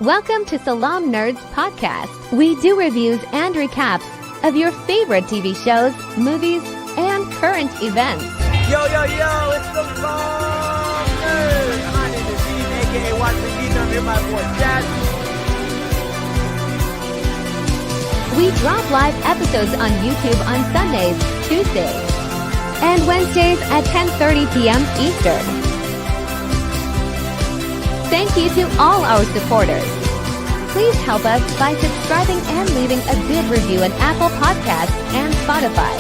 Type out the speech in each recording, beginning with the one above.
Welcome to Salam Nerds Podcast. We do reviews and recaps of your favorite TV shows, movies, and current events. Yo, it's the Salam Nerds. My name is Neebz, aka Watch Me Neebz. I'm here with my boy Jazz. We drop live episodes on YouTube on Sundays, Tuesdays, and Wednesdays at 10:30 p.m. Eastern. Thank you to all our supporters. Please help us by subscribing and leaving a good review on Apple Podcasts and Spotify.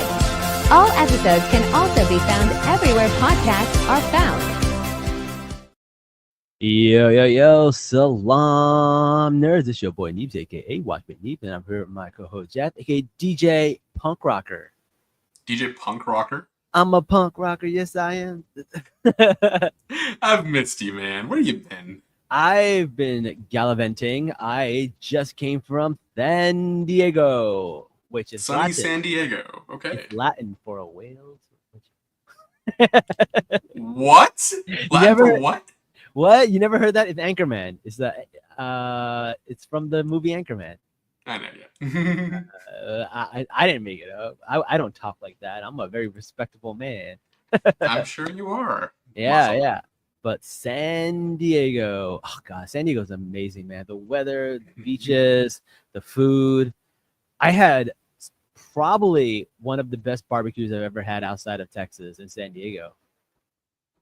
All episodes can also be found everywhere podcasts are found. Yo, Salam Nerds. It's your boy Neebz, aka Watch Me Neebz, and I'm here with my co-host Jazz, aka DJ Punk Rocker. DJ Punk Rocker? I'm a punk rocker, yes I am. I've missed you, man. Where you been? I've been gallivanting. I just came from San Diego, which is sunny Latin. San Diego. Okay. It's Latin for a whale. What? Latin for what? What? You never heard that? It's Anchorman. It's it's from the movie Anchorman. I know, yeah. I didn't make it up. I don't talk like that. I'm a very respectable man. I'm sure you are. Yeah. But San Diego, oh god, San Diego's amazing, man. The weather, the beaches, the food. I had probably one of the best barbecues I've ever had outside of Texas in San Diego.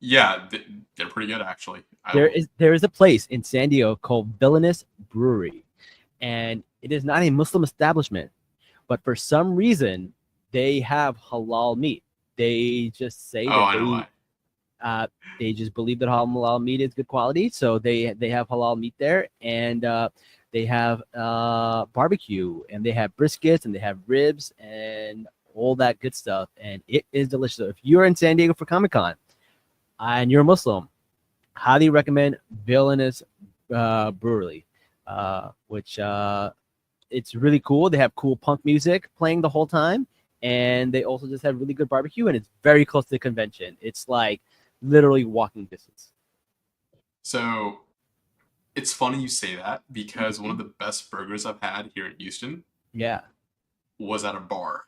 Yeah, they're pretty good, actually. There is a place in San Diego called Villainous Brewery, and it is not a Muslim establishment, but for some reason they have halal meat. They just say they just believe that halal meat is good quality, so they have halal meat there, and they have barbecue, and they have briskets, and they have ribs, and all that good stuff, and it is delicious. If you're in San Diego for Comic-Con and you're a Muslim, highly recommend Villainous Brewery, which it's really cool. They have cool punk music playing the whole time, and they also just have really good barbecue, and it's very close to the convention. It's like literally walking distance. So it's funny you say that, because one of the best burgers I've had here in Houston was at a bar.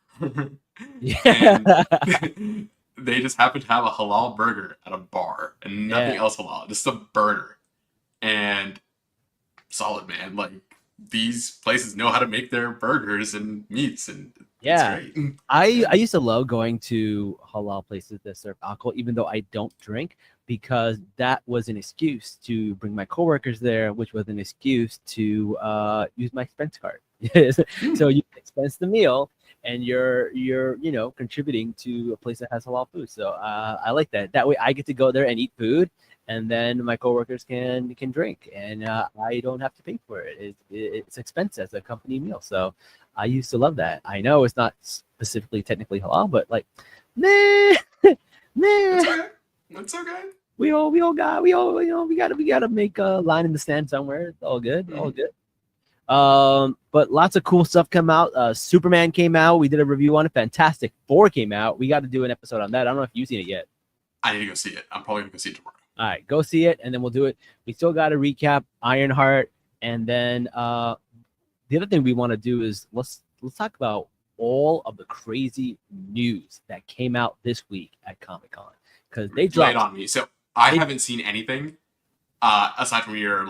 Yeah. And they just happened to have a halal burger at a bar and nothing else halal, just a burger. And solid, man. Like, these places know how to make their burgers and meats, and it's great. I used to love going to halal places that serve alcohol, even though I don't drink, because that was an excuse to bring my coworkers there, which was an excuse to use my expense card. So you expense the meal, and you're contributing to a place that has halal food. So I like that. That way I get to go there and eat food, and then my coworkers can drink, and I don't have to pay for it. It's expense as a company meal. So I used to love that. I know it's not specifically technically halal, but like, nah. That's okay. We gotta make a line in the sand somewhere. It's all good. Mm-hmm. All good. But lots of cool stuff come out. Superman came out. We did a review on it. Fantastic Four came out. We got to do an episode on that. I don't know if you've seen it yet. I need to go see it. I'm probably gonna go see it tomorrow. All right, go see it, and then we'll do it. We still got to recap Ironheart, and then the other thing we want to do is let's talk about all of the crazy news that came out this week at Comic-Con, because they dropped on me. So I haven't seen anything aside from your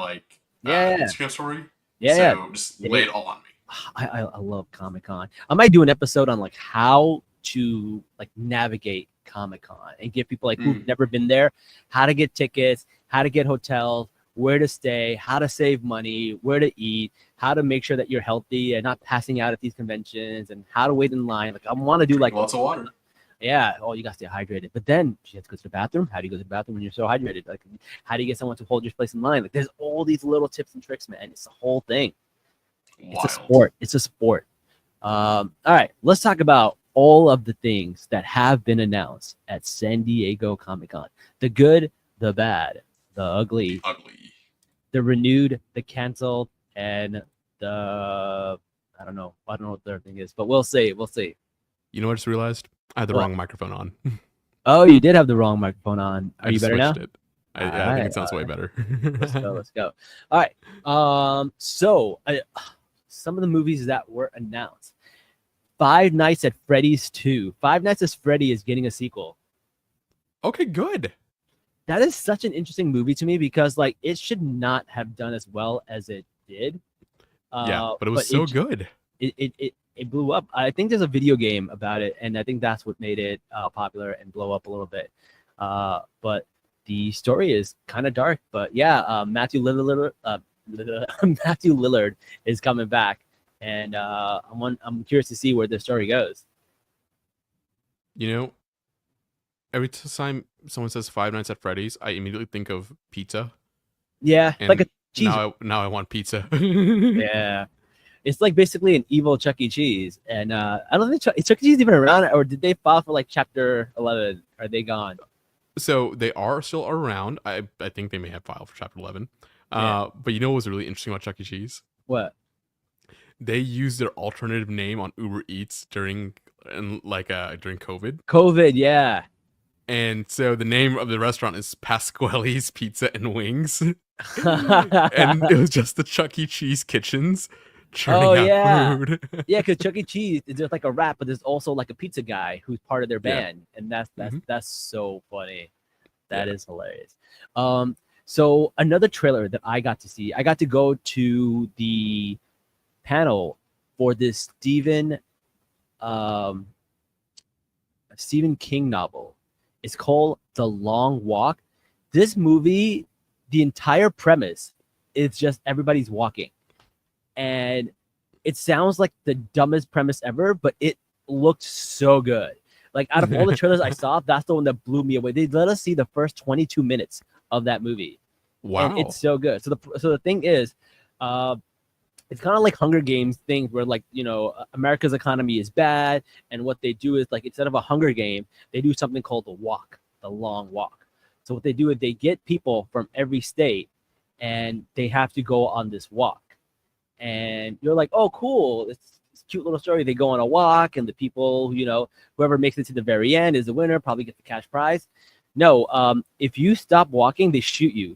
Instagram story. So just lay it all on me. I love Comic-Con. I might do an episode on like how to navigate Comic-Con and give people who've never been there how to get tickets, how to get hotels, where to stay, how to save money, where to eat, how to make sure that you're healthy and not passing out at these conventions, and how to wait in line. Like, I want to do lots of water. Yeah. Oh, you got to stay hydrated. But then you have to go to the bathroom. How do you go to the bathroom when you're so hydrated? Like, how do you get someone to hold your place in line? Like, there's all these little tips and tricks, man. It's the whole thing. Wild. It's a sport. All right. Let's talk about all of the things that have been announced at San Diego Comic-Con. The good, the bad, the ugly, the renewed, the canceled, and the I don't know what the third thing is, but we'll see. You know what I just realized? I had the wrong microphone on. Oh, you did have the wrong microphone on. Are you better now? I think it sounds way better. Let's go. Let's go. All right. So some of the movies that were announced. Five Nights at Freddy's 2. Five Nights at Freddy is getting a sequel. Okay, good. That is such an interesting movie to me because like it should not have done as well as it did. Yeah, but it was so good. It blew up. I think there's a video game about it, and I think that's what made it popular and blow up a little bit. But the story is kind of dark. But yeah, Matthew Lillard is coming back, and I'm curious to see where the story goes. You know, every time someone says Five Nights at Freddy's, I immediately think of pizza. Yeah, And like a cheese. now I want pizza. Yeah. It's like basically an evil Chuck E. Cheese, and I don't think is Chuck E. Cheese even around, or did they file for like Chapter 11? Are they gone? So they are still around. I think they may have filed for Chapter 11. Yeah. But you know what was really interesting about Chuck E. Cheese? What? They used their alternative name on Uber Eats during COVID. COVID, yeah. And so the name of the restaurant is Pasquale's Pizza and Wings, and it was just the Chuck E. Cheese kitchens churning out food. Yeah, because Chuck E. Cheese is just like a rap, but there's also like a pizza guy who's part of their band, and that's so funny. That is hilarious. So another trailer that I got to see, I got to go to the panel for this Stephen King novel. It's called The Long Walk. This movie, the entire premise is just everybody's walking. And it sounds like the dumbest premise ever, but it looked so good. Like out of all the trailers I saw, that's the one that blew me away. They let us see the first 22 minutes of that movie. Wow. And it's so good. So the thing is, it's kind of like Hunger Games things where like, you know, America's economy is bad. And what they do is like, instead of a Hunger Game, they do something called the walk, the long walk. So what they do is they get people from every state and they have to go on this walk. And you're like, oh, cool. It's a cute little story. They go on a walk and the people, you know, whoever makes it to the very end is the winner, probably gets the cash prize. No, if you stop walking, they shoot you.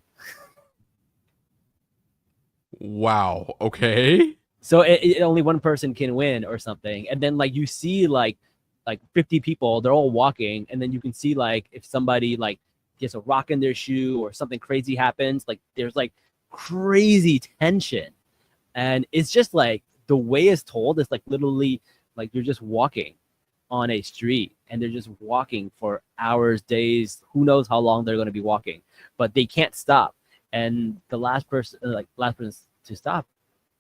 Wow. Okay. So it only one person can win or something. And then like you see like 50 people, they're all walking. And then you can see like if somebody like gets a rock in their shoe or something crazy happens, like there's like crazy tension. And it's just like the way it's told, it's like literally like you're just walking on a street and they're just walking for hours, days, who knows how long they're going to be walking, but they can't stop. And the last person to stop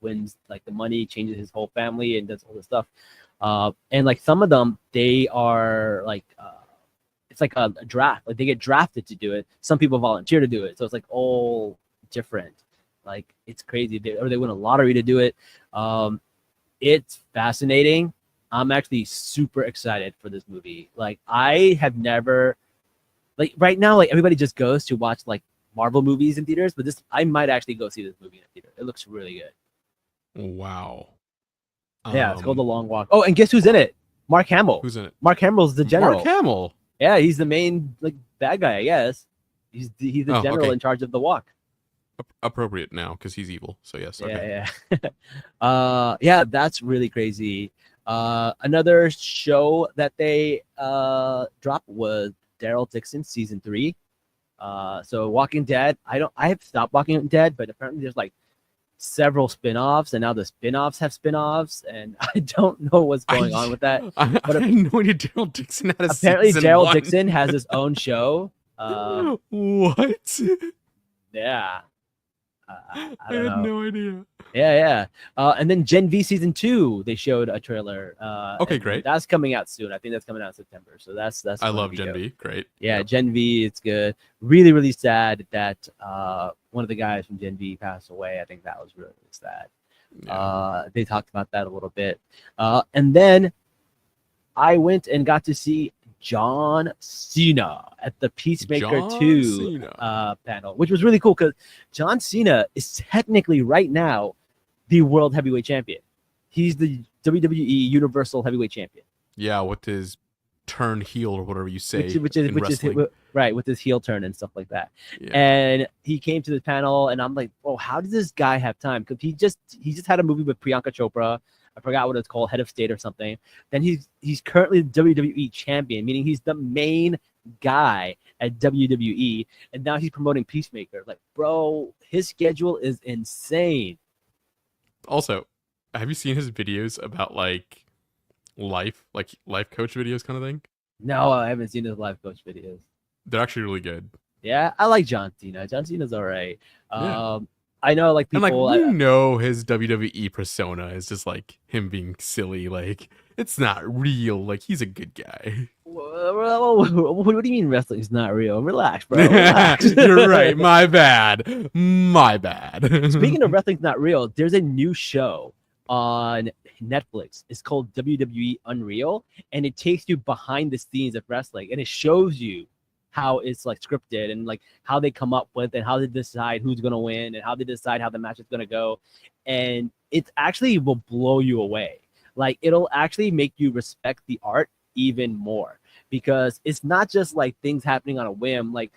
wins like the money, changes his whole family, and does all this stuff. And like some of them, they are like, it's like a draft. Like they get drafted to do it. Some people volunteer to do it. So it's like all different. Like it's crazy. They win a lottery to do it. It's fascinating. I'm actually super excited for this movie. Like I have never, like right now, like everybody just goes to watch like Marvel movies in theaters, but this I might actually go see this movie in a theater. It looks really good. Wow. Yeah, it's called The Long Walk. Oh, and guess who's in it? Mark Hamill. Who's in it? Mark Hamill's the general. Mark Hamill. Yeah, he's the main like bad guy, I guess. He's the general in charge of the walk. Appropriate now because he's evil. So yes. Okay. Yeah. Yeah, that's really crazy. Another show that they dropped was Daryl Dixon season 3. So Walking Dead, I have stopped Walking Dead, but apparently there's like several spin-offs, and now the spin-offs have spin-offs, and I don't know what's going on with that. I had no idea Daryl Dixon had a apparently season Daryl 1. Dixon has his own show. What? Yeah. I had no idea. Yeah. And then Gen V season 2, they showed a trailer. Okay, great. That's coming out soon. I think that's coming out in September. So that's. I love Gen V. Great. Yeah, yep. Gen V, it's good. Really, really sad that one of the guys from Gen V passed away. I think that was really, really sad. Yeah. They talked about that a little bit. And then I went and got to see John Cena at the Peacemaker 2 panel, which was really cool because John Cena is technically right now the world heavyweight champion. He's the WWE Universal Heavyweight Champion. Yeah, with his turn heel or whatever you say which is in wrestling. right, with his heel turn and stuff like that. Yeah. And he came to the panel, and I'm like, oh, how does this guy have time? Because he just had a movie with Priyanka Chopra. I forgot what it's called, Head of State or something. Then he's currently the WWE champion, meaning he's the main guy at WWE, and now he's promoting Peacemaker. Like, bro, his schedule is insane. Also, have you seen his videos about like life coach videos kind of thing? No, I haven't seen his live coach videos. They're actually really good. Yeah, I like John Cena. John Cena's all right. Yeah. I know, like, people... And, like, we know his WWE persona is just, like, him being silly. Like, it's not real. Like, he's a good guy. What do you mean wrestling is not real? Relax, bro. Relax. You're right. My bad. My bad. Speaking of wrestling's not real, there's a new show on Netflix. It's called WWE Unreal, and it takes you behind the scenes of wrestling, and it shows you how it's like scripted and like how they come up with and how they decide who's going to win and how they decide how the match is going to go. And it actually will blow you away. Like, it'll actually make you respect the art even more, because it's not just like things happening on a whim. Like,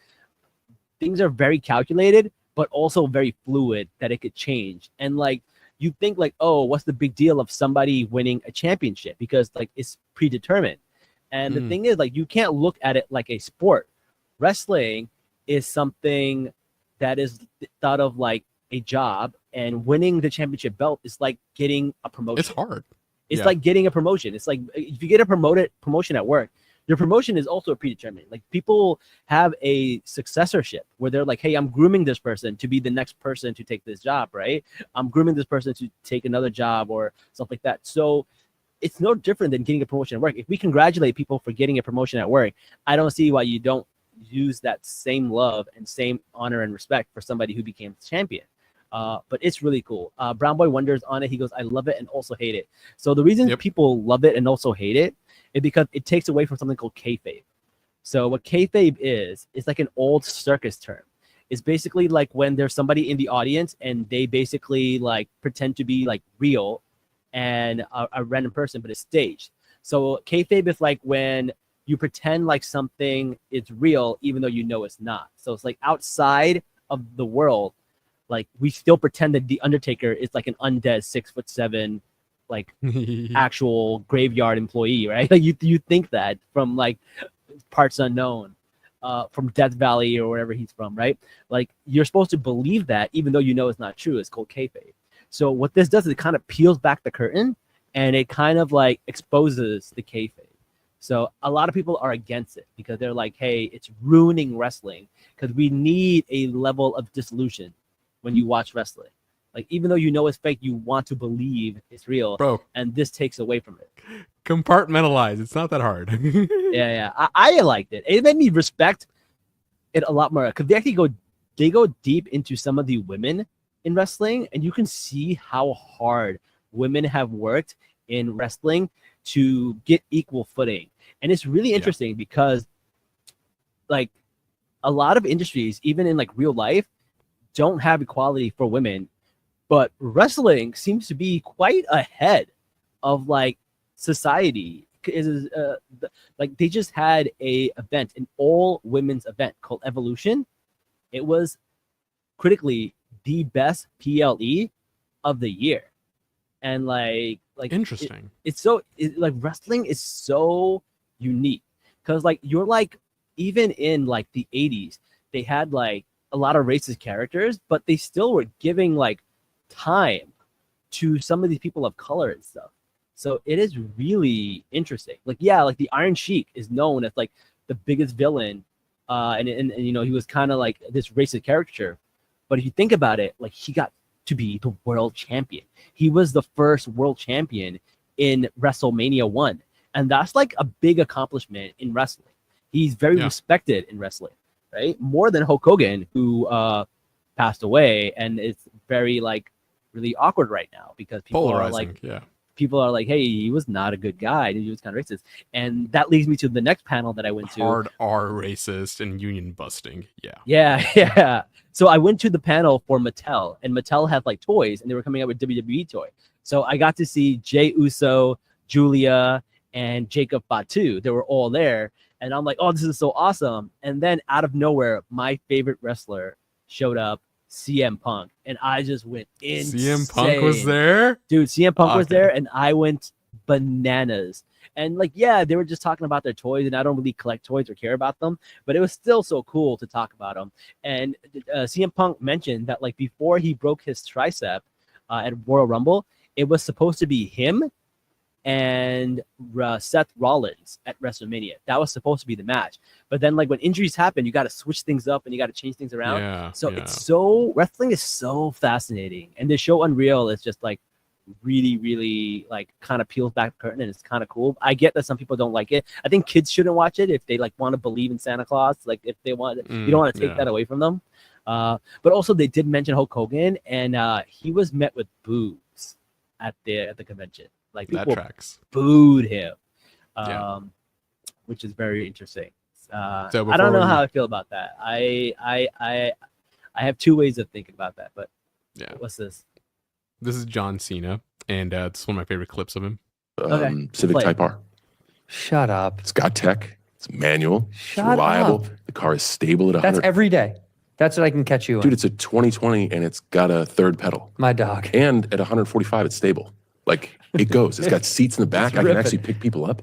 things are very calculated, but also very fluid, that it could change. And like, you think like, oh, what's the big deal of somebody winning a championship? Because like, it's predetermined. And the thing is, like, you can't look at it like a sport. Wrestling is something that is thought of like a job, and winning the championship belt is like getting a promotion. It's hard. It's like getting a promotion. It's like if you get a promotion at work, your promotion is also predetermined. Like, people have a successorship where they're like, hey, I'm grooming this person to be the next person to take this job, right? I'm grooming this person to take another job or stuff like that. So it's no different than getting a promotion at work. If we congratulate people for getting a promotion at work, I don't see why you don't use that same love and same honor and respect for somebody who became champion. But it's really cool. Brown Boy Wonders on it. He goes, I love it and also hate it. So the reason people love it and also hate it is because it takes away from something called kayfabe. So what kayfabe is like an old circus term. It's basically like when there's somebody in the audience and they basically like pretend to be like real and a random person, but it's staged. So kayfabe is like when you pretend like something is real, even though you know it's not. So it's like outside of the world, like we still pretend that the Undertaker is like an undead 6'7", like actual graveyard employee, right? Like you think that from like Parts Unknown, from Death Valley or wherever he's from, right? Like, you're supposed to believe that even though you know it's not true. It's called kayfabe. So what this does is it kind of peels back the curtain and it kind of like exposes the kayfabe. So a lot of people are against it because they're like, hey, it's ruining wrestling, because we need a level of disillusion when you watch wrestling. Like, even though you know it's fake, you want to believe it's real. Bro. And this takes away from it. Compartmentalize. It's not that hard. Yeah. I liked it. It made me respect it a lot more, because they go deep into some of the women in wrestling, and you can see how hard women have worked in wrestling to get equal footing. And it's really interesting because like a lot of industries, even in like real life, don't have equality for women, but wrestling seems to be quite ahead of like society. Like, they just had an all women's event called Evolution. It was critically the best PLE of the year. And like interesting. Like, wrestling is so unique, because like you're like, even in like the 80s, they had like a lot of racist characters, but they still were giving like time to some of these people of color and stuff. So it is really interesting. Like, yeah, like the Iron Sheik is known as like the biggest villain, and you know, he was kind of like this racist caricature. But if you think about it, like, he got to be the world champion. He was the first world champion in WrestleMania 1. And that's like a big accomplishment in wrestling. He's very respected in wrestling, right? More than Hulk Hogan, who passed away, and it's very like really awkward right now because people are like, hey, he was not a good guy. He was kind of racist. And that leads me to the next panel that I went to. Hard R racist and union busting. Yeah. So I went to the panel for Mattel, and Mattel had like toys, and they were coming out with WWE toy. So I got to see Jey Uso, Julia, and Jacob Batu. They were all there. And I'm like, oh, this is so awesome. And then out of nowhere, my favorite wrestler showed up, CM Punk. And I just went insane. CM Punk was there? Dude, CM Punk was Okay. there, and I went bananas. And like, yeah, they were just talking about their toys, and I don't really collect toys or care about them, but it was still so cool to talk about them. And CM Punk mentioned that like before he broke his tricep at Royal Rumble, it was supposed to be him and Seth Rollins at WrestleMania. That was supposed to be the match. But then like when injuries happen, you got to switch things up and you got to change things around. Yeah, So yeah. it's so, wrestling is so fascinating. And the show Unreal is just like really like kind of peels back the curtain, and it's kind of cool. I get that some people don't like it. I think kids shouldn't watch it if they like want to believe in Santa Claus. Like if they want, you don't want to take that away from them. But also they did mention Hulk Hogan, and he was met with boos at the convention. Like That people tracks. booed him, Yeah. which is very interesting. So I don't before know we- how I feel about that. I have two ways of thinking about that. But Yeah. what's this? This is John Cena, and it's one of my favorite clips of him. Okay. Civic Play. Type R. Shut up. It's got tech. It's manual. Shut it's reliable. up. The car is stable at 100. That's every day. That's what I can catch you Dude, in. it's a 2020 and it's got a third pedal. My dog. And at 145, it's stable. Like it goes. It's got seats in the back. I can ripping. actually pick people up.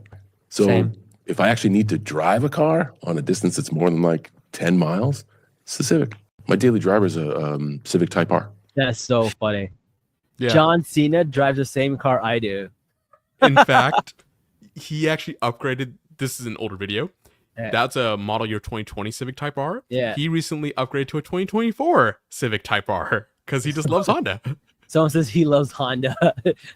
So Same. if I actually need to drive a car on a distance that's more than like 10 miles, it's the Civic. My daily driver is a Civic Type R. That's so funny. Yeah. John Cena drives the same car I do. In fact, he actually upgraded. This is an older video. Yeah. That's a model year 2020 Civic Type R. Yeah. He recently upgraded to a 2024 Civic Type R because he just loves Honda. Someone says he loves Honda.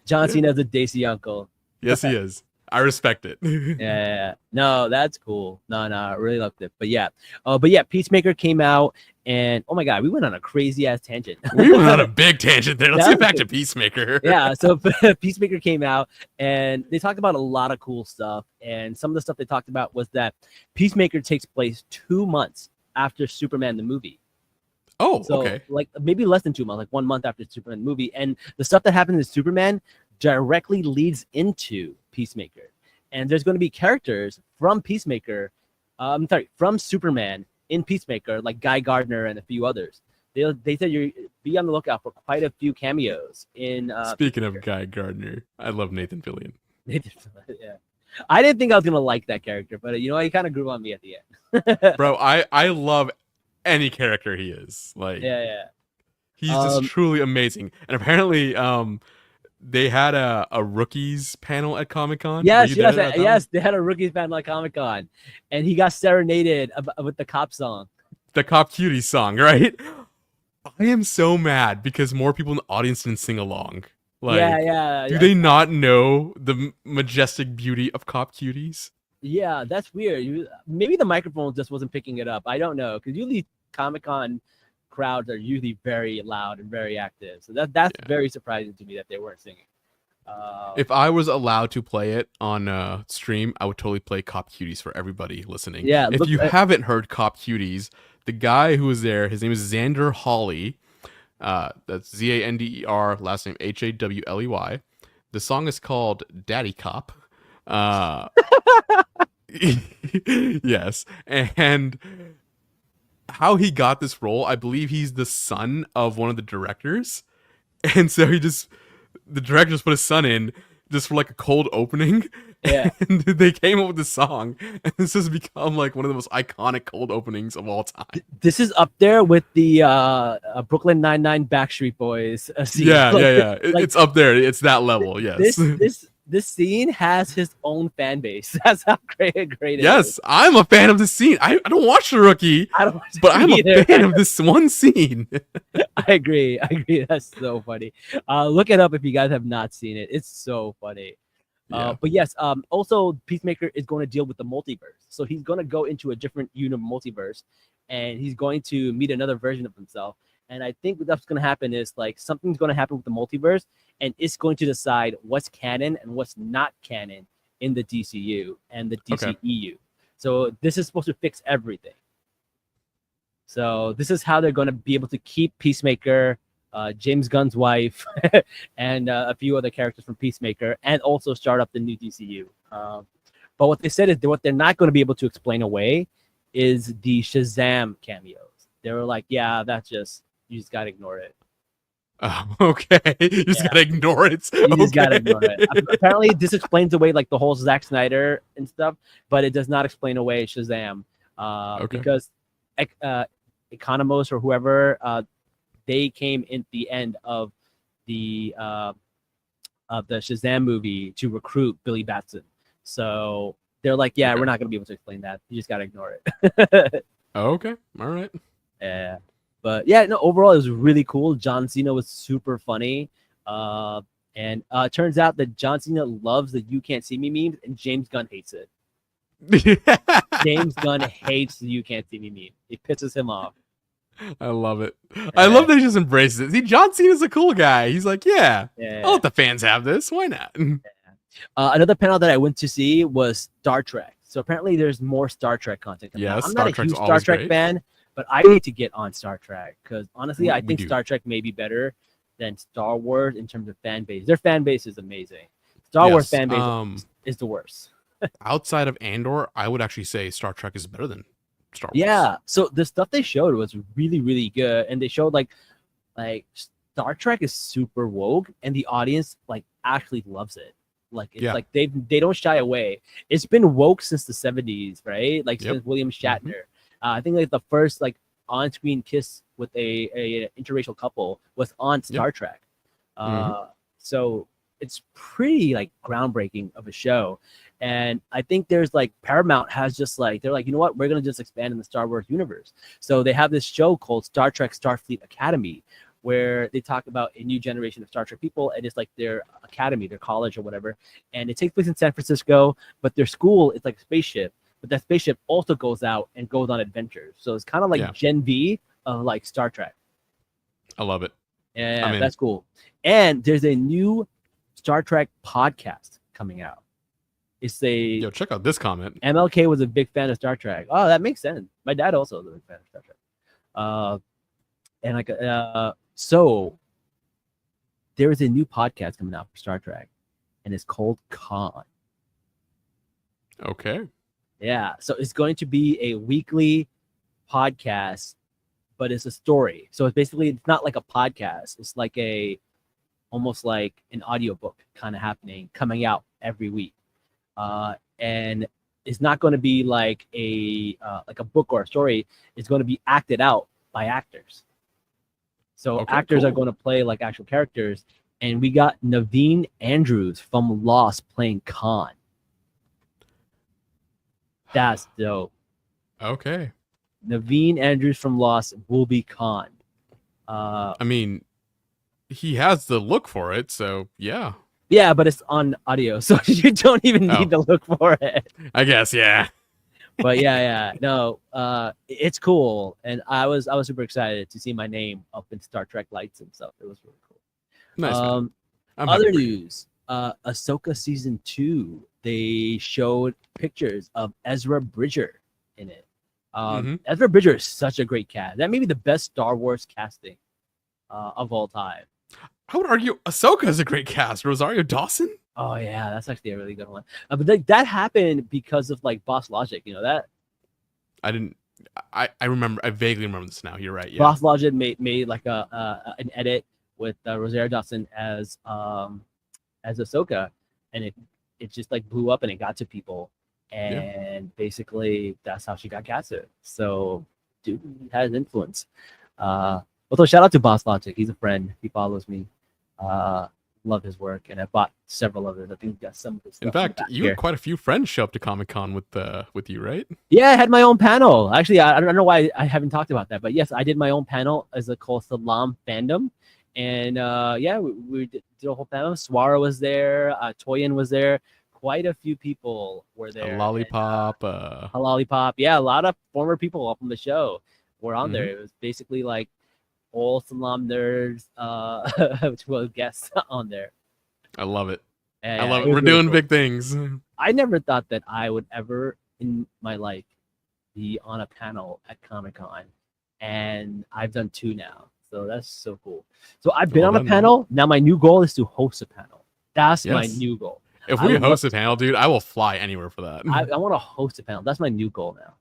John Cena's a Daisy uncle. Yes, he is. I respect it. Yeah. No, that's cool. No, I really loved it. But yeah, Peacemaker came out, and oh my god, we went on a crazy ass tangent. We went on a big tangent there. Let's That get back was- to Peacemaker. Yeah, so Peacemaker came out, and they talked about a lot of cool stuff. And some of the stuff they talked about was that Peacemaker takes place 2 months after Superman the movie. Oh, So okay. like maybe less than 2 months, like 1 month after Superman the movie. And the stuff that happens in Superman directly leads into Peacemaker. And there's going to be characters from Peacemaker, from Superman in Peacemaker, like Guy Gardner and a few others. They said you be on the lookout for quite a few cameos in. Speaking of Peacemaker. Guy Gardner, I love Nathan Fillion. Yeah, I didn't think I was gonna like that character, but you know, he kind of grew on me at the end. Bro, I love any character he is. Like, Yeah. he's just truly amazing. And apparently, they had a rookies panel at Comic-Con. Yes. They had a rookies panel at Comic-Con, and he got serenaded with the cop song. The Cop Cutie song, right? I am so mad because more people in the audience didn't sing along. Like, Yeah. do they not know the majestic beauty of Cop Cuties? Yeah, that's weird. Maybe the microphone just wasn't picking it up. I don't know, because usually Comic-Con crowds are usually very loud and very active. So that's Yeah. very surprising to me that they weren't singing. If I was allowed to play it on stream, I would totally play Cop Cuties for everybody listening. Yeah, If look, you haven't heard Cop Cuties, the guy who was there, his name is Xander Hawley. That's Zander, last name Hawley. The song is called Daddy Cop. Yes. And how he got this role, I believe he's the son of one of the directors. And so the director just put his son in just for like a cold opening. Yeah. And they came up with this song. And this has become like one of the most iconic cold openings of all time. This is up there with the Brooklyn Nine-Nine Backstreet Boys scene. Yeah, Like, yeah. like, It's up there. It's that level. Yes. this scene has his own fan base. That's how great it is. Yes, I'm a fan of this scene. I don't watch The Rookie, I don't watch but it I'm either. a fan of this one scene. I agree. That's so funny. Look it up if you guys have not seen it. It's so funny. Yeah. But yes, also Peacemaker is going to deal with the multiverse. So he's going to go into a different multiverse, and he's going to meet another version of himself. And I think what's going to happen is like something's going to happen with the multiverse, and it's going to decide what's canon and what's not canon in the DCU and the DCEU. So this is supposed to fix everything. So this is how they're going to be able to keep Peacemaker James Gunn's wife, and a few other characters from Peacemaker, and also start up the new DCU. But what they said is what they're not going to be able to explain away is the Shazam cameos. They were like, yeah, that's just, you just got to ignore it. Oh, okay. You just gotta ignore it. You just gotta ignore it. Apparently, this explains away like the whole Zack Snyder and stuff, but it does not explain away Shazam. Because Economos or whoever, they came in the end of the Shazam movie to recruit Billy Batson. So they're like, yeah, we're not gonna be able to explain that. You just gotta ignore it. Okay, all right. Yeah. But yeah, no, overall it was really cool. John Cena was super funny. And it turns out that John Cena loves the "You Can't See Me" memes, and James Gunn hates it. James Gunn hates the "You Can't See Me" meme. It pisses him off. I love it. I love that he just embraces it. See, John Cena's a cool guy. He's like, yeah, I'll let the fans have this. Why not? Another panel that I went to see was Star Trek. So apparently there's more Star Trek content coming out. I'm not a huge Star Trek fan, but I need to get on Star Trek because honestly, I think Star Trek may be better than Star Wars in terms of fan base. Their fan base is amazing. Star Wars fan base is the worst. Outside of Andor, I would actually say Star Trek is better than Star Wars. Yeah. So the stuff they showed was really, really good, and they showed like Star Trek is super woke, and the audience like actually loves it. Like it's like they don't shy away. It's been woke since the 70s, right? Like since William Shatner. I think like the first like on-screen kiss with a interracial couple was on Star Trek. So it's pretty like groundbreaking of a show. And I think there's like Paramount has just like, they're like, you know what, we're going to just expand in the Star Wars universe. So they have this show called Star Trek Starfleet Academy, where they talk about a new generation of Star Trek people, and it's like their academy, their college or whatever. And it takes place in San Francisco, but their school is like a spaceship. But that spaceship also goes out and goes on adventures. So it's kind of like Gen V of like Star Trek. I love it. Yeah, that's cool. And there's a new Star Trek podcast coming out. It's check out this comment. MLK was a big fan of Star Trek. Oh, that makes sense. My dad also was a big fan of Star Trek. And like so there is a new podcast coming out for Star Trek, and it's called Con. Okay. Yeah, so it's going to be a weekly podcast, but it's a story. So it's not like a podcast. It's like almost like an audiobook kind of coming out every week. And it's not going to be like a book or a story. It's going to be acted out by actors. So actors are going to play like actual characters. And we got Naveen Andrews from Lost playing Khan. That's dope. Okay. Naveen Andrews from Lost will be Khan. I mean, he has the look for it, so yeah. Yeah, but it's on audio, so you don't even need to look for it. I guess, yeah. But no, it's cool, and I was super excited to see my name up in Star Trek lights and stuff. It was really cool. Nice. Other news: Ahsoka season 2. They showed pictures of Ezra Bridger in it. Ezra Bridger is such a great cast. That may be the best Star Wars casting of all time. I would argue Ahsoka is a great cast. Rosario Dawson. Oh yeah, that's actually a really good one. But that happened because of like Boss Logic. You know that? I didn't. I remember. I vaguely remember this now. You're right. Yeah. Boss Logic made like an edit with Rosario Dawson as Ahsoka, and it just like blew up and it got to people, and basically that's how she got casted. So dude has influence. Also shout out to Boss Logic. He's a friend. He follows me. Love his work, and I bought several of it. I think we got some of his stuff. In fact, you had quite a few friends show up to Comic-Con with you, right? Yeah, I had my own panel. Actually, I don't know why I haven't talked about that, but yes, I did my own panel as a called Salam Fandom. And we did a whole panel. Swara was there, Toyin was there, quite a few people were there. A Lollipop. A Lollipop. Yeah, a lot of former people from the show were on there. It was basically like all Salam nerds, which were guests on there. I love it. And, I love it. We're doing big things. I never thought that I would ever in my life be on a panel at Comic-Con, and I've done 2 now. So that's so cool. So I've been Well on a done, man. panel. Now my new goal is to host a panel. That's my Yes. new goal. If I we would host a love to- panel, dude, I will fly anywhere for that. I want to host a panel. That's my new goal now.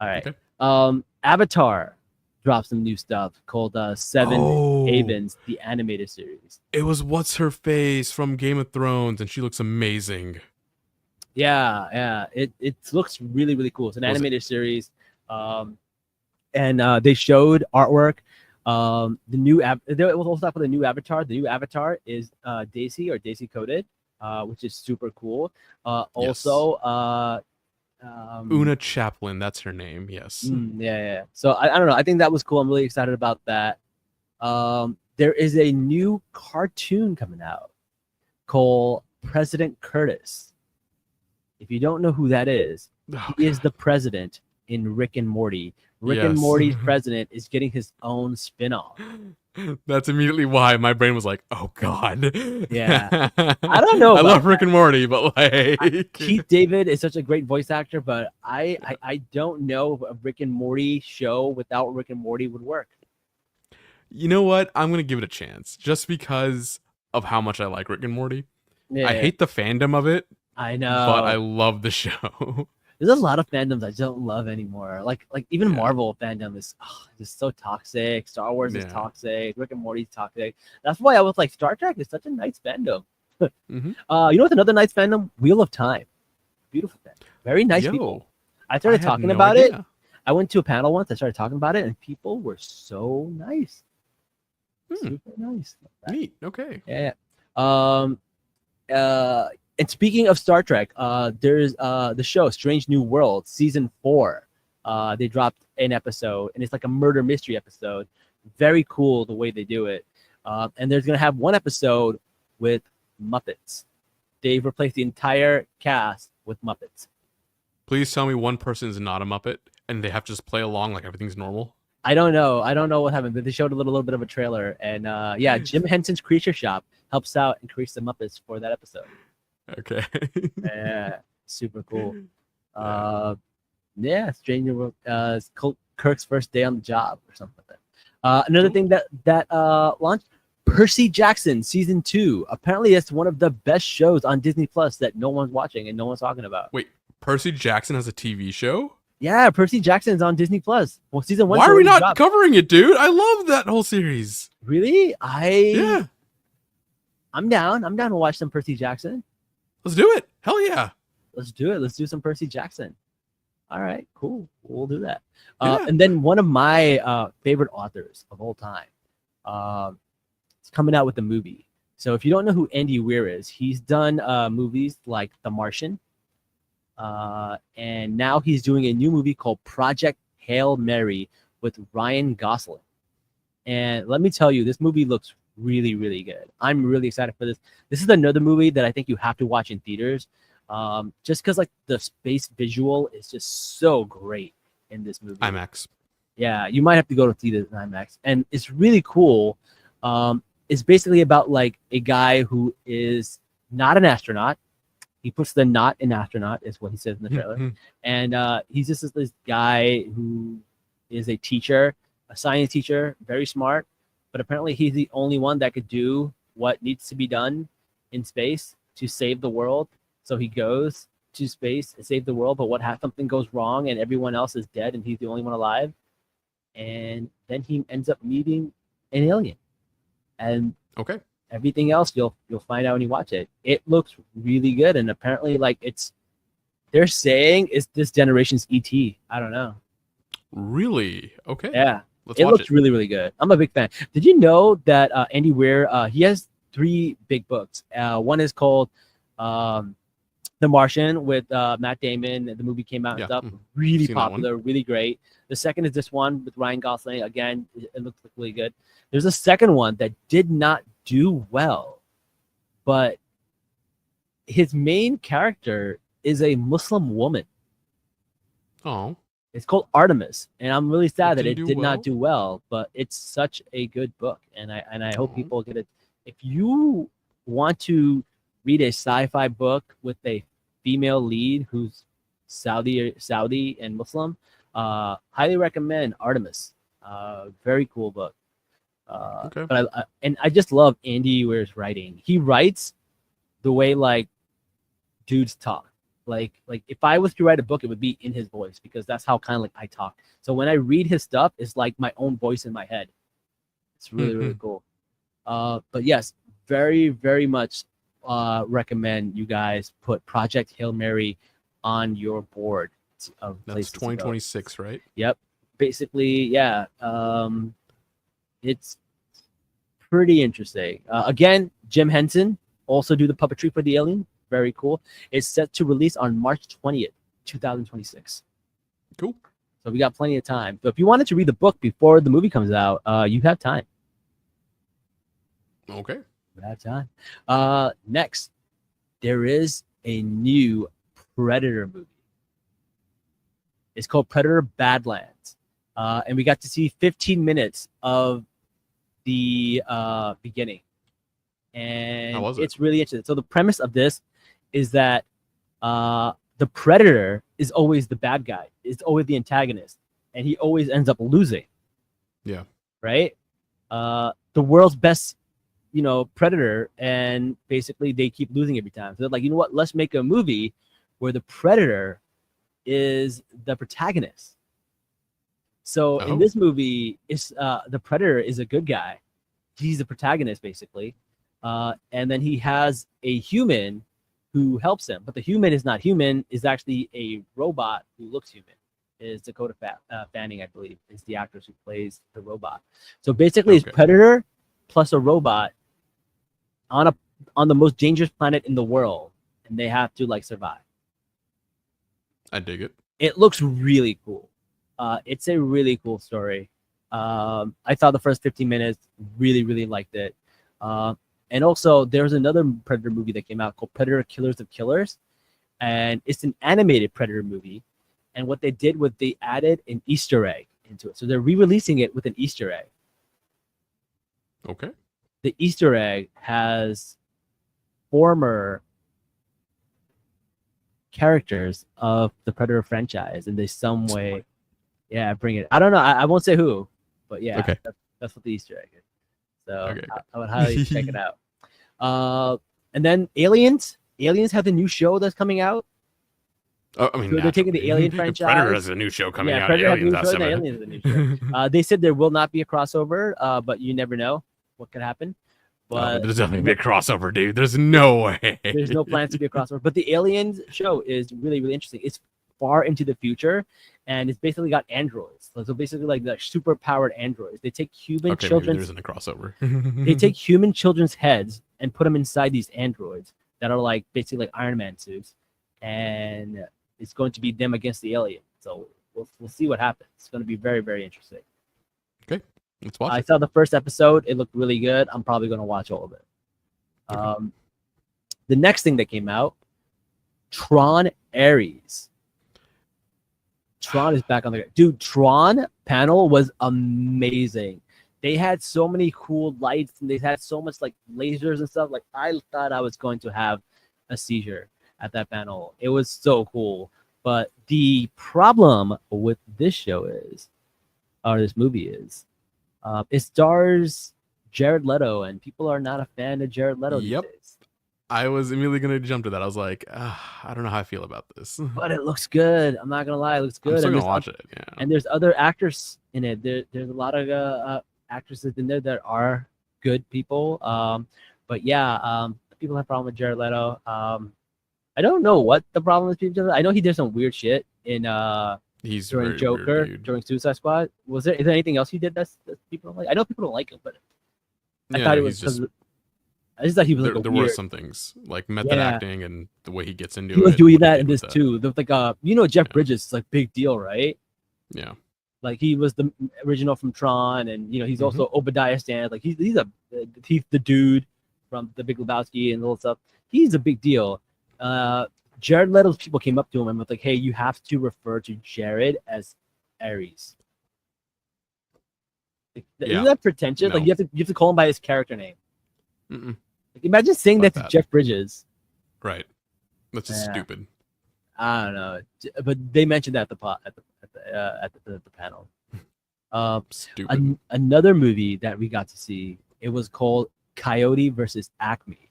All right. Okay. Avatar dropped some new stuff called Seven Oh. Havens, the animated series. It was what's her face from Game of Thrones, and she looks amazing. Yeah. It looks really, really cool. It's an Was it- animated series. And they showed artwork. The new we'll start with the new avatar. The new avatar is Daisy or Daisy coded, which is super cool. Also, Una Chaplin, that's her name. Yes. yeah. So I don't know. I think that was cool. I'm really excited about that. There is a new cartoon coming out called President Curtis. If you don't know who that is, Oh, he is the president in Rick and Morty. Rick and Yes. Morty's president is getting his own spin-off. That's immediately why my brain was like, "Oh God." Yeah. I don't know I about love Rick and Morty, but like, Keith David is such a great voice actor, but I don't know if a Rick and Morty show without Rick and Morty would work. you know what? I'm gonna give it a chance, just because of how much I like Rick and Morty. Yeah, I hate the fandom of it, I know. but I love the show. There's a lot of fandoms I don't love anymore. Like even Yeah. Marvel fandom is just so toxic. Star Wars is Yeah. toxic. Rick and Morty's toxic. That's why I was like, Star Trek is such a nice fandom. Mhm. You know what's another nice fandom? Wheel of Time. Beautiful fandom. Very nice people. I started had talking no about it. idea. I went to a panel once. I started talking about it, and people were so nice. Super nice. Neat. Okay. Yeah. And speaking of Star Trek, there's the show Strange New World season 4. They dropped an episode, and it's like a murder mystery episode. Very cool the way they do it. And there's gonna have one episode with Muppets. They've replaced the entire cast with Muppets. Please tell me one person is not a Muppet and they have to just play along like everything's normal. I don't know what happened, but they showed a little bit of a trailer, and yeah, Jim Henson's Creature Shop helps out and creates the Muppets for that episode. Okay. Yeah, super cool. Yeah, Strange New World. It's Kirk's first day on the job or something like that. Another thing that launched, Percy Jackson season 2. Apparently, it's one of the best shows on Disney Plus that no one's watching and no one's talking about. Wait, Percy Jackson has a TV show? Yeah, Percy Jackson's on Disney Plus. Well, season 1. Why are we not covering it, dude? I love that whole series. Really? Yeah, I'm down. I'm down to watch some Percy Jackson. let's do it. Hell yeah. Let's do it. Let's do some Percy Jackson. All right, cool. We'll do that. Yeah. And then one of my favorite authors of all time, is coming out with a movie. So if you don't know who Andy Weir is, he's done movies like The Martian, and now he's doing a new movie called Project Hail Mary with Ryan Gosling. And let me tell you, this movie looks really, really good. I'm really excited for this. This is another movie that I think you have to watch in theaters, just because like the space visual is just so great in this movie. IMAX. Yeah, you might have to go to theaters in IMAX, and it's really cool. It's basically about like a guy who is not an astronaut. He puts the "not an astronaut" is what he says in the trailer, and he's just this guy who is a teacher, a science teacher, very smart, but apparently he's the only one that could do what needs to be done in space to save the world. So he goes to space to save the world, but something goes wrong and everyone else is dead and he's the only one alive. And then he ends up meeting an alien. And Okay. everything else you'll find out when you watch it. It looks really good, and apparently like they're saying it's this generation's ET. I don't know. Really? Okay. Yeah. Let's It watch looks it. really, really good. I'm a big fan. Did you know that Andy Weir, he has 3 big books. One is called The Martian with Matt Damon. The movie came out and Yeah, stuff. mhm. Really Seen that one. popular, really great. The second is this one with Ryan Gosling. Again, it looks really good. There's a second one that did not do well, but his main character is a Muslim woman. Oh. It's called Artemis, and I'm really sad that it didn't did do not well? do well. But it's such a good book, and I hope Aw. people get it. If you want to read a sci-fi book with a female lead who's Saudi and Muslim, highly recommend Artemis. Very cool book. Okay. But I just love Andy Weir's writing. He writes the way like dudes talk. Like if I was to write a book, it would be in his voice because that's how kind of like I talk. So when I read his stuff, it's like my own voice in my head. It's really cool. But yes, very very much recommend you guys put Project Hail Mary on your board of That's places to go. 2026, right? Yep. Basically, yeah. It's pretty interesting. Again, Jim Henson also do the puppetry for the Alien. Very cool. It's set to release on March 20th, 2026. Cool. So we got plenty of time. So if you wanted to read the book before the movie comes out, you have time. Okay. You have time. Next, there is a new Predator movie. It's called Predator Badlands. And we got to see 15 minutes of the beginning. And How was it? it's really interesting. So the premise of this is that the Predator is always the bad guy. It's always the antagonist. And he always ends up losing. Yeah. Right? The world's best, Predator. And basically they keep losing every time. So they're like, you know what? Let's make a movie where the Predator is the protagonist. So in this movie, it's the Predator is a good guy. He's the protagonist, basically. And then he has a human who helps him. But the human is not human, is actually a robot who looks human. Is Dakota Fanning, I believe, is the actress who plays the robot. So basically it's Predator plus a robot on the most dangerous planet in the world. And they have to survive. I dig it. It looks really cool. It's a really cool story. I thought the first 15 minutes, really, really liked it. And also, there's another Predator movie that came out called Predator Killers of Killers. And it's an animated Predator movie. And what they did was they added an Easter egg into it. So they're re-releasing it with an Easter egg. Okay. The Easter egg has former characters of the Predator franchise in some way. Yeah, bring it. I don't know. I won't say who, but yeah, okay. That's what the Easter egg is. So okay. I would highly check it out. And then Aliens. Aliens have the new show that's coming out. Oh, I mean, so they're taking the Alien franchise. Predator has a new show coming out. Predator Aliens has a new show. They said there will not be a crossover, but you never know what could happen. But there's definitely be a crossover, dude. There's no way. There's no plans to be a crossover. But the Aliens show is really, really interesting. It's far into the future, and it's basically got androids. So basically, like super powered androids. They take human children. There isn't a crossover. They take human children's heads and put them inside these androids that are basically like Iron Man suits, and it's going to be them against the alien. So we'll see what happens. It's going to be very, very interesting. Okay, let's watch. I saw the first episode. It looked really good. I'm probably going to watch all of it. Okay. The next thing that came out, Tron Ares. Tron is back on the dude. Tron panel was amazing. They had so many cool lights and they had so much lasers and stuff. I thought I was going to have a seizure at that panel. It was so cool. But the problem with this show is, or this movie is, it stars Jared Leto, and people are not a fan of Jared Leto these days. I was immediately going to jump to that. I was like, I don't know how I feel about this. But it looks good. I'm not going to lie. It looks good. I'm still going to watch it. Yeah. And there's other actors in it. There's a lot of actresses in there that are good people. But yeah, people have a problem with Jared Leto. I don't know what the problem is. People, I know he did some weird shit in during Joker, during Suicide Squad. Is there anything else he did that people don't like? I know people don't like him, but I thought it was because I just thought he was there were some things like method acting and the way he gets into it. He was doing that in this too. Jeff Bridges is big deal, right? Yeah. He was the original from Tron, and he's also Obadiah Stane. He's the dude from The Big Lebowski and all that stuff. He's a big deal. Jared Leto's people came up to him and was like, "Hey, you have to refer to Jared as Ares." Isn't that pretentious? No. You have to call him by his character name. Imagine saying that to Jeff Bridges. Right. That's just stupid. I don't know, but they mentioned that at the panel. Stupid. Another movie that we got to see, it was called Coyote versus Acme,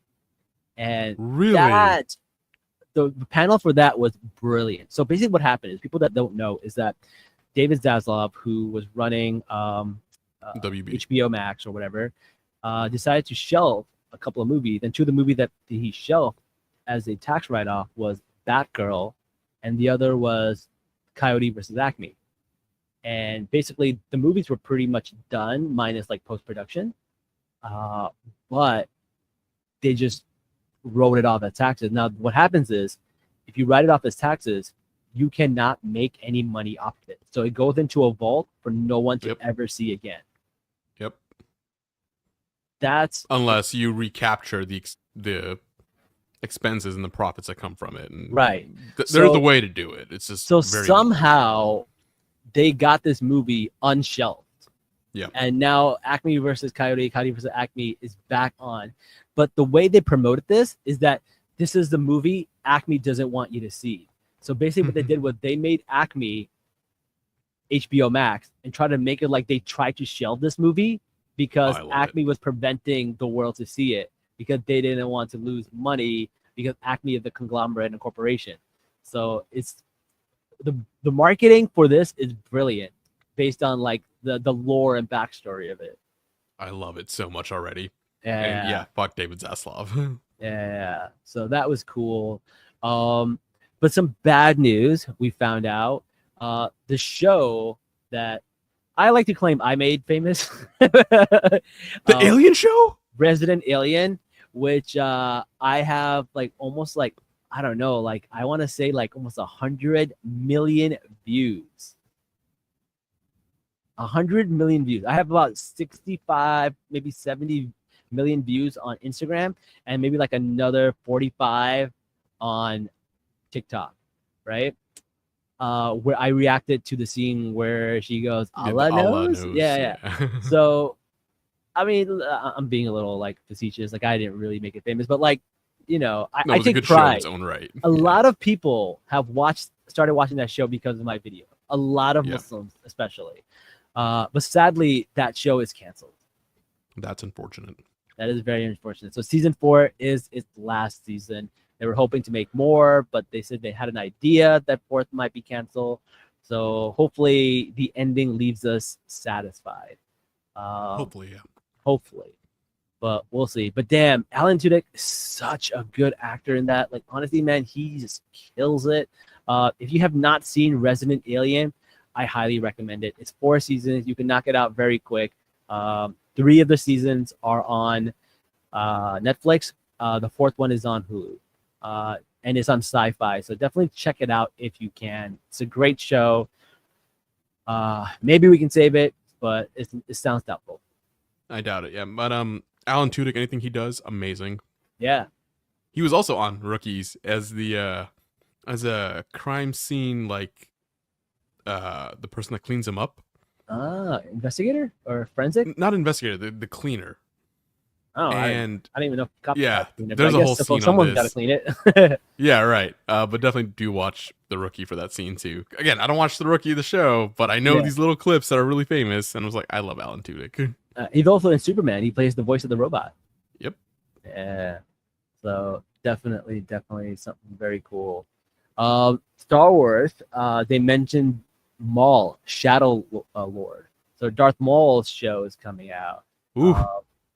and Really? that the panel for that was brilliant. So basically, what happened is, people that don't know, is that David Zaslav, who was running WB. HBO Max or whatever, decided to shelve a couple of movies, and two of the movies that he shelved as a tax write-off was Batgirl, and the other was Coyote versus Acme. And basically, the movies were pretty much done, minus like post-production, but they just wrote it off as taxes. Now, what happens is, if you write it off as taxes, you cannot make any money off of it. So it goes into a vault for no one to ever see again. Yep. That's unless you recapture the expenses and the profits that come from it. And right. There's the way to do it. It's just so very somehow they got this movie unshelved. Yeah. And now Acme versus Coyote, Coyote versus Acme is back on. But the way they promoted this is that this is the movie Acme doesn't want you to see. So basically what they did was they made Acme HBO Max and tried to make it like they tried to shelve this movie because Acme was preventing the world to see it because they didn't want to lose money because Acme is the conglomerate and corporation. So it's the marketing for this is brilliant based on like the lore and backstory of it. I love it so much already. Yeah. And yeah, fuck David Zaslav. Yeah. So that was cool. But some bad news we found out. The show that I like to claim I made famous. The Alien show? Resident Alien, which I have like almost like, I don't know, like I want to say like almost 100 million views. 100 million views. I have about 65, maybe 70 million views on Instagram and maybe like another 45 on TikTok, right? Where I reacted to the scene where she goes, Allah knows. Yeah. So, I mean, I'm being a little like facetious. Like I didn't really make it famous, but like, you know, I take pride. Show in its own right. A lot of people have started watching that show because of my video. A lot of Muslims, especially. But sadly, that show is canceled. That's unfortunate. That is very unfortunate. So season 4 is its last season. They were hoping to make more, but they said they had an idea that 4th might be canceled. So hopefully the ending leaves us satisfied. Hopefully, yeah. Hopefully. But we'll see. But damn, Alan Tudyk is such a good actor in that. Like, honestly, man, he just kills it. If you have not seen Resident Alien, I highly recommend it. It's 4 seasons. You can knock it out very quick. 3 of the seasons are on Netflix. The 4th one is on Hulu. And it's on Sci-Fi. So definitely check it out if you can. It's a great show. Maybe we can save it, but it sounds doubtful. I doubt it, yeah. But Alan Tudyk, anything he does, amazing. Yeah. He was also on Rookies as the as a crime scene, like the person that cleans him up. Investigator or forensic? Not investigator, the cleaner. Oh, and I don't even know. Yeah, there's a whole scene someone's got to clean it. Yeah, right. But definitely do watch The Rookie for that scene too. Again, I don't watch The Rookie, the show, but I know these little clips that are really famous, and I was like, I love Alan Tudyk. He's also in Superman. He plays the voice of the robot. Yep. Yeah. So definitely something very cool. Star Wars. They mentioned Maul, Shadow Lord. So Darth Maul's show is coming out. Ooh.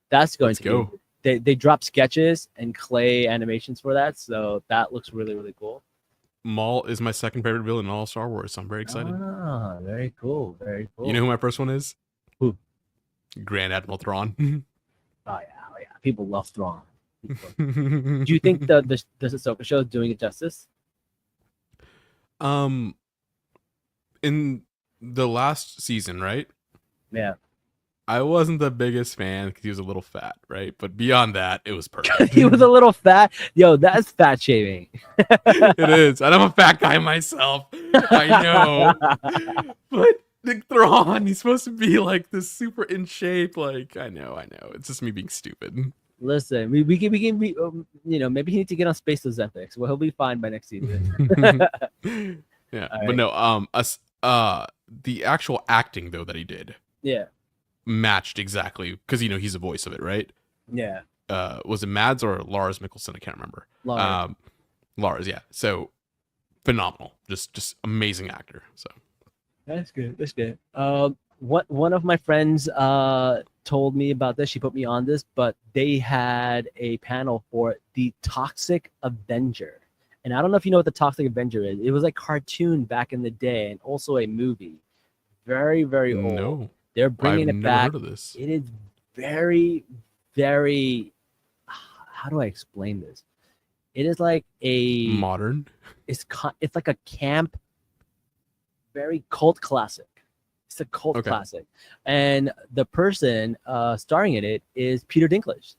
That's going to be. They dropped sketches and clay animations for that, so that looks really, really cool. Maul is my second favorite villain in all Star Wars, so I'm very excited. Ah, very cool, very cool. You know who my first one is? Who? Grand Admiral Thrawn. Oh yeah. People love Thrawn. Do you think the Ahsoka show is doing it justice? In the last season, right? Yeah. I wasn't the biggest fan because he was a little fat, right? But beyond that, it was perfect. He was a little fat. Yo, that's fat shaming. It is. And I'm a fat guy myself. I know. But Nick Thrawn, he's supposed to be like this super in shape. Like, I know. It's just me being stupid. Listen, we can you know, maybe he needs to get on Space Ozempic. Well, he'll be fine by next season. Yeah. All But right. no, the actual acting though that he did Yeah. matched exactly because he's the voice of it, right? Yeah. Was it Mads or Lars Mikkelsen? I can't remember. Lars. Lars, yeah. So phenomenal, just amazing actor. So That's good. That's good. One of my friends told me about this. She put me on this, but they had a panel for the Toxic Avenger, and I don't know if you know what the Toxic Avenger is. It was a cartoon back in the day, and also a movie, very very old. no, They're I've bringing it never back. heard of this. It is very very. How do I explain this? It is like a Modern. It's like a camp, very cult classic. It's a cult Okay. classic, and the person starring in it is Peter Dinklage.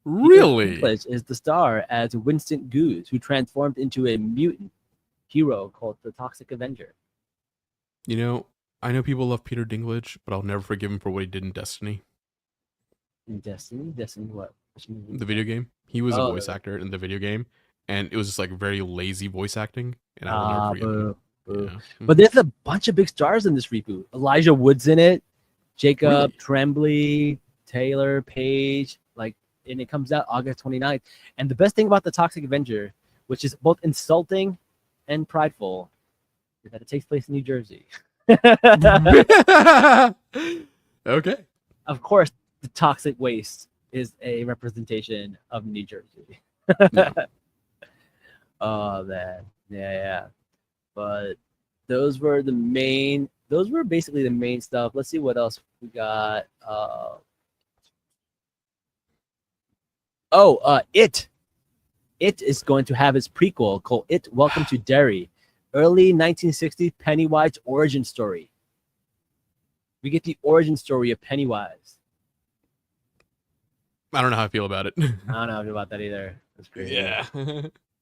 Really? Peter Dinklage is the star as Winston Goose, who transformed into a mutant hero called the Toxic Avenger. I know people love Peter Dinklage, but I'll never forgive him for what he did in Destiny, In Destiny what? Which movie? the video game. He was a Oh, voice actor in the video game, and it was just like very lazy voice acting, and I will Ah, never forgive him. boo, boo. Yeah. But there's a bunch of big stars in this reboot. Elijah Wood's in it, Jacob Really? Tremblay, Taylor Page, and it comes out August 29th. And the best thing about the Toxic Avenger, which is both insulting and prideful, is that it takes place in New Jersey. Okay. Of course, the toxic waste is a representation of New Jersey. Yeah. Oh man, yeah. But those were basically the main stuff. Let's see what else we got. It is going to have its prequel called It Welcome to Derry, early 1960s Pennywise origin story. We get the origin story of Pennywise. I don't know how I feel about it. I don't know about that either. That's crazy. Yeah.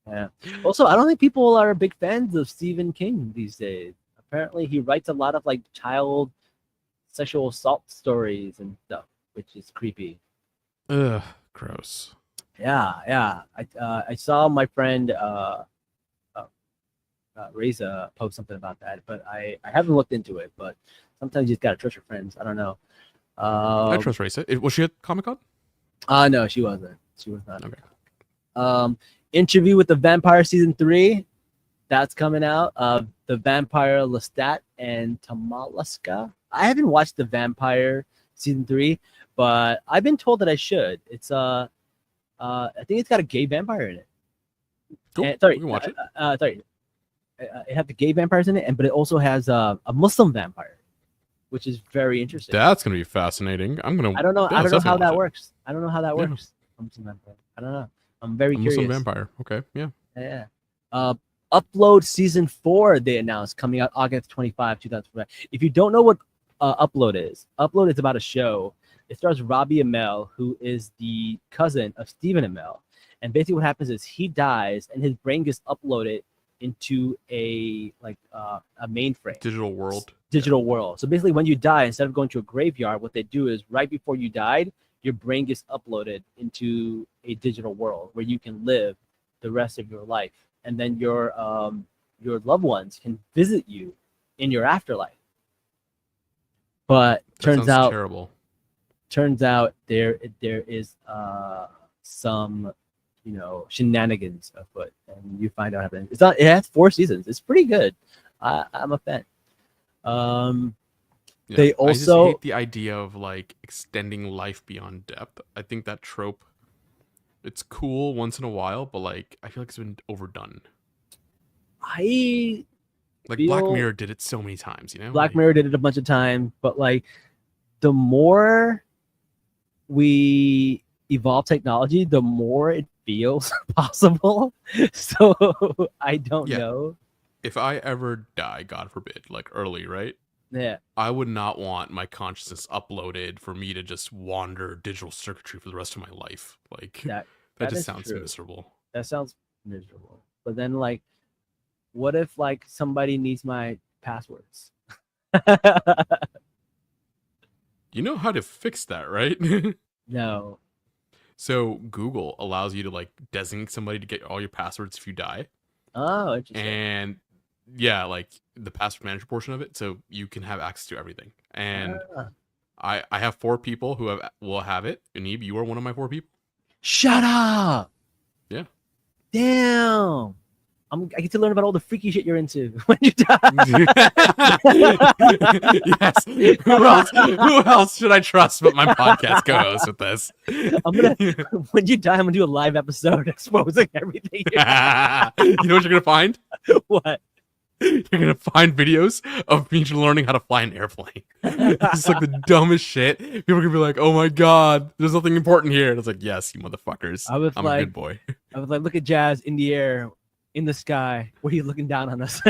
Yeah. Also, I don't think people are big fans of Stephen King these days. Apparently, he writes a lot of child sexual assault stories and stuff, which is creepy. Ugh, gross. Yeah. I saw my friend Reza post something about that, but I haven't looked into it. But sometimes you just gotta trust your friends. I don't know. I trust Raisa. Was she at Comic-Con? No, she wasn't. She was not. Okay. Interview with the Vampire season 3, that's coming out. The Vampire Lestat and Tamalaska. I haven't watched the Vampire season 3, but I've been told that I should. It's I think it's got a gay vampire in it. Cool. And, sorry, we can watch it. It has the gay vampires in it, but it also has a Muslim vampire, which is very interesting. That's gonna be fascinating. I don't know. Yeah, I don't know definitely how that watch it. works. I don't know how that Yeah. works. Muslim vampire. I don't know. I'm very A curious. Muslim vampire. Okay. Yeah. Yeah. Upload season 4 they announced coming out August 25, 2005. If you don't know what Upload is about a show. It stars Robbie Amell, who is the cousin of Stephen Amell. And basically what happens is he dies and his brain gets uploaded into a mainframe. Digital world. Digital world. So basically when you die, instead of going to a graveyard, what they do is right before you died, your brain gets uploaded into a digital world where you can live the rest of your life. And then your loved ones can visit you in your afterlife. But That sounds terrible. turns out there is some shenanigans afoot, and you find out happening. It has 4 seasons. It's pretty good. I'm a fan. Yeah. They I also just hate the idea of extending life beyond death. I think that trope, it's cool once in a while, but I feel like it's been overdone. I Black feel- Mirror did it so many times, Black Mirror did it a bunch of times, but the more we evolve technology, the more it feels possible. So I don't Yeah. know. If I ever die, God forbid, early, right? Yeah. I would not want my consciousness uploaded for me to just wander digital circuitry for the rest of my life. That That is just sounds true. miserable. That sounds miserable. But then what if somebody needs my passwords? You know how to fix that, right? No. So Google allows you to designate somebody to get all your passwords if you die. Oh, interesting. And yeah, like the password manager portion of it, so you can have access to everything. And I have 4 people who will have it. Neeb, you are one of my 4 people. Shut up. Yeah. Damn. I get to learn about all the freaky shit you're into when you die. Yes. Who else should I trust but my podcast co-host with this? When you die, I'm gonna do a live episode exposing everything. You know what you're gonna find? What? You're gonna find videos of me learning how to fly an airplane. It's like the dumbest shit. People are gonna be like, "Oh my god, there's nothing important here." And it's like, "Yes, you motherfuckers. I'm a good boy." I was like, "Look at Jazz in the air, in the sky. What are you looking down on us?"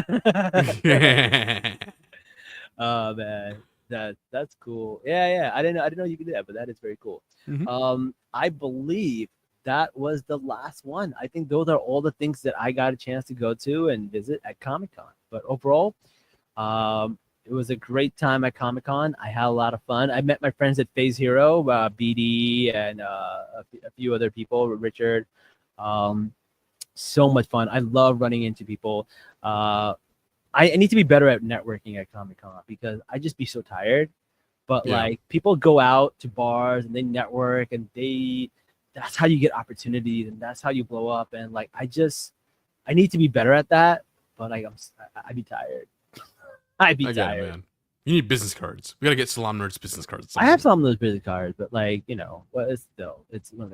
Oh man, that's cool. Yeah. I didn't know you could do that, but that is very cool. Mhm. I believe that was the last one. I think those are all the things that I got a chance to go to and visit at Comic-Con. But overall, it was a great time at Comic-Con. I had a lot of fun. I met my friends at Phase Hero, BD, and a few other people, Richard. So much fun. I love running into people. I need to be better at networking at Comic-Con because I just be so tired. But like people go out to bars and they network and that's how you get opportunities and that's how you blow up. And like I need to be better at that. But like I'd be tired. I'd be tired. Man. You need business cards. We gotta get Salam Nerds business cards. I have some of those business cards, but like well, it's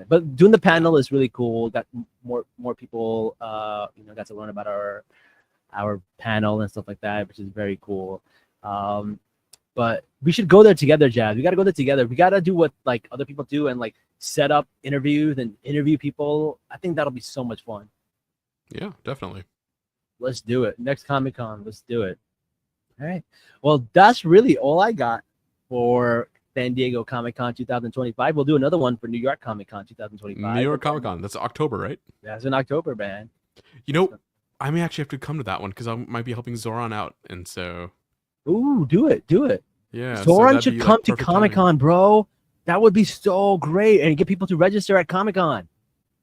but doing the panel is really cool. Got more people, got to learn about our panel and stuff like that, which is very cool. But we should go there together, Jazz. We got to go there together. We got to do what like other people do and like set up interviews and interview people. I think that'll be so much fun. Yeah, definitely. Let's do it. Next Comic-Con, let's do it. All right. Well, that's really all I got for San Diego Comic-Con 2025. We'll do another one for New York Comic-Con 2025. New York Comic-Con. That's October, right? That's in October, man. I may actually have to come to that one because I might be helping Zoran out, and so. Ooh, do it. Yeah. Zoran should come to Comic-Con, bro. That would be so great, and get people to register at Comic-Con.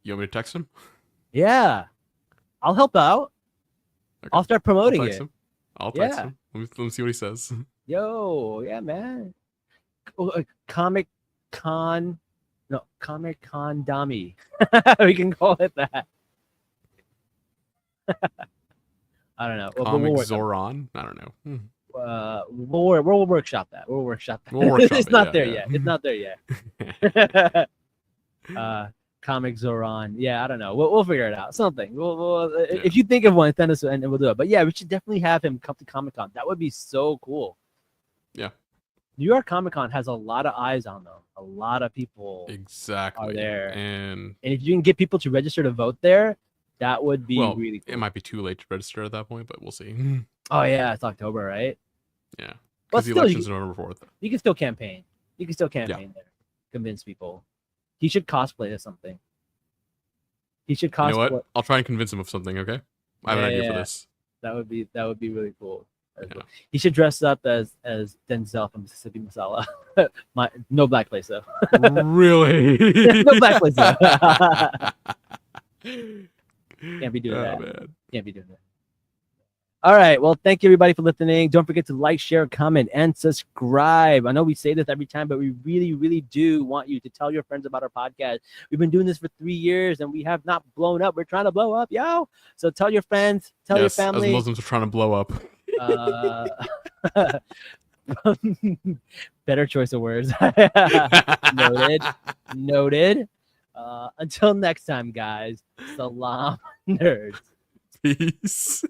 You want me to text him? Yeah, I'll help out. Okay. I'll start promoting it. I'll text him. Let me see what he says. Yo, yeah, man. Comic-Con Dami. We can call it that. I don't know. Comic Zoran? I don't know. We'll workshop that. It's not there yet. It's not there yet. Comic Zoran. Yeah, I don't know. We'll figure it out. Something. If you think of one, send us and we'll do it. But yeah, we should definitely have him come to Comic-Con. That would be so cool. Yeah. New York Comic-Con has a lot of eyes on them. A lot of people are there. And if you can get people to register to vote there, that would be really cool. It might be too late to register at that point, but we'll see. Oh yeah, it's October, right? Yeah. Because the election's November 4th. You can still campaign. There. Convince people. He should cosplay as something. He should cosplay. You know what? I'll try and convince him of something, okay? I have an idea for this. That would be really cool. Cool. He should dress up as Denzel from Mississippi Masala. No blackface though. Really? No blackface though. Can't be doing that. Man. Can't be doing that. All right. Well, thank you everybody for listening. Don't forget to like, share, comment, and subscribe. I know we say this every time, but we really, really do want you to tell your friends about our podcast. We've been doing this for 3 years and we have not blown up. We're trying to blow up, yo. So tell your friends, tell your family. As Muslims are trying to blow up. Better choice of words. Noted. Until next time, guys. Salam nerds. Peace.